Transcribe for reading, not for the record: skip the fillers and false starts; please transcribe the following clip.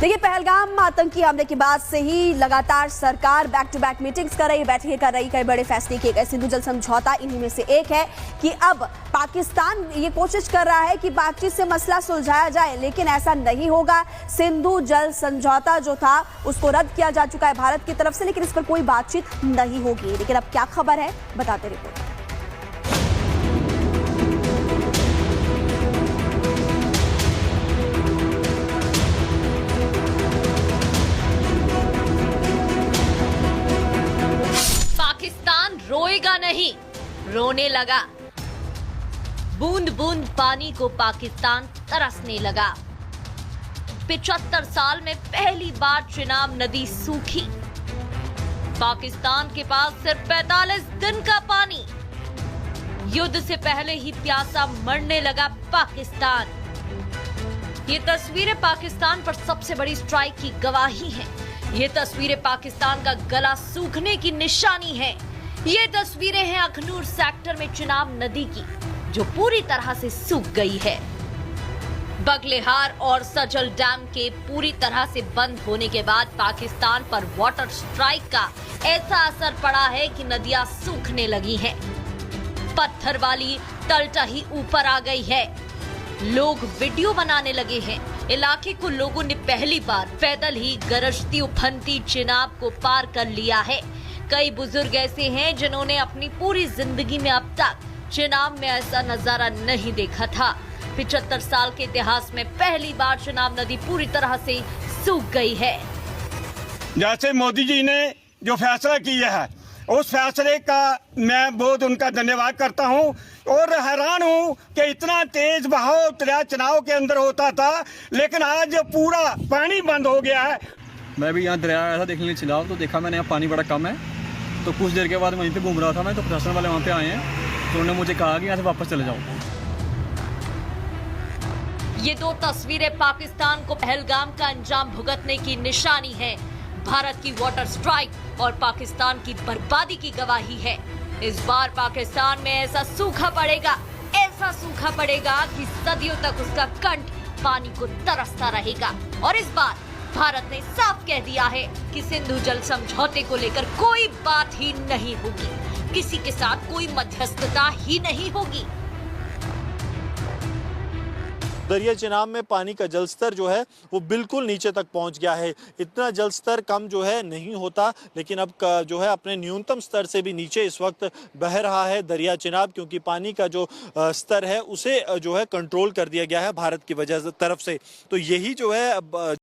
देखिए, पहलगाम आतंकी हमले के बाद से ही लगातार सरकार बैक टू बैक मीटिंग्स कर रही, बैठकें कर रही, कई बड़े फैसले किए गए। सिंधु जल समझौता इन्हीं में से एक है कि अब पाकिस्तान ये कोशिश कर रहा है कि बातचीत से मसला सुलझाया जाए, लेकिन ऐसा नहीं होगा। सिंधु जल समझौता जो था उसको रद्द किया जा चुका है भारत की तरफ से, लेकिन इस पर कोई बातचीत नहीं होगी। लेकिन अब क्या खबर है, बताते रिपोर्ट। पाकिस्तान रोएगा नहीं, रोने लगा। बूंद बूंद पानी को पाकिस्तान तरसने लगा। 75 साल में पहली बार चिनाब नदी सूखी। पाकिस्तान के पास सिर्फ 45 दिन का पानी। युद्ध से पहले ही प्यासा मरने लगा पाकिस्तान। ये तस्वीरें पाकिस्तान पर सबसे बड़ी स्ट्राइक की गवाही हैं। ये तस्वीरें पाकिस्तान का गला सूखने की निशानी है। ये तस्वीरें हैं अखनूर सेक्टर में चिनाब नदी की, जो पूरी तरह से सूख गई है। बगलेहार और सजल डैम के पूरी तरह से बंद होने के बाद पाकिस्तान पर वाटर स्ट्राइक का ऐसा असर पड़ा है कि नदियां सूखने लगी हैं। पत्थर वाली तलटही ऊपर आ गई है। लोग वीडियो बनाने लगे हैं। इलाके को लोगों ने पहली बार पैदल ही गरजती उफनती चिनाब को पार कर लिया है। कई बुजुर्ग ऐसे हैं जिन्होंने अपनी पूरी जिंदगी में अब तक चिनाब में ऐसा नजारा नहीं देखा था। 75 साल के इतिहास में पहली बार चिनाब नदी पूरी तरह से सूख गई है। जैसे मोदी जी ने जो फैसला किया है, उस फैसले का मैं बहुत उनका धन्यवाद करता हूं और हैरान हूं कि इतना तेज बहाव दरिया चिनाब के अंदर होता था, लेकिन आज पूरा पानी बंद हो गया है। मैं भी यहाँ दरिया आया था देखने के लिए चिनाब, तो देखा मैंने यहाँ पानी बड़ा कम है। तो कुछ देर के बाद वहीं पे घूम रहा था मैं, तो प्रशासन वाले वहाँ पे आए हैं, तो उन्होंने मुझे कहा कि यहाँ से वापस चले जाओ। ये दो तस्वीरें पाकिस्तान को पहलगाम का अंजाम भुगतने की निशानी है। भारत की वाटर स्ट्राइक और पाकिस्तान की बर्बादी की गवाही है। इस बार पाकिस्तान में ऐसा सूखा पड़ेगा कि सदियों तक उसका कंठ पानी को तरसता रहेगा। और इस बार भारत ने साफ कह दिया है कि सिंधु जल समझौते को लेकर कोई बात ही नहीं होगी, किसी के साथ कोई मध्यस्थता ही नहीं होगी। दरिया चिनाब में पानी का जलस्तर जो है वो बिल्कुल नीचे तक पहुंच गया है। इतना जलस्तर कम जो है नहीं होता, लेकिन अब जो है अपने न्यूनतम स्तर से भी नीचे इस वक्त बह रहा है दरिया चिनाब, क्योंकि पानी का जो स्तर है उसे जो है कंट्रोल कर दिया गया है भारत की वजह तरफ से। तो यही जो है अब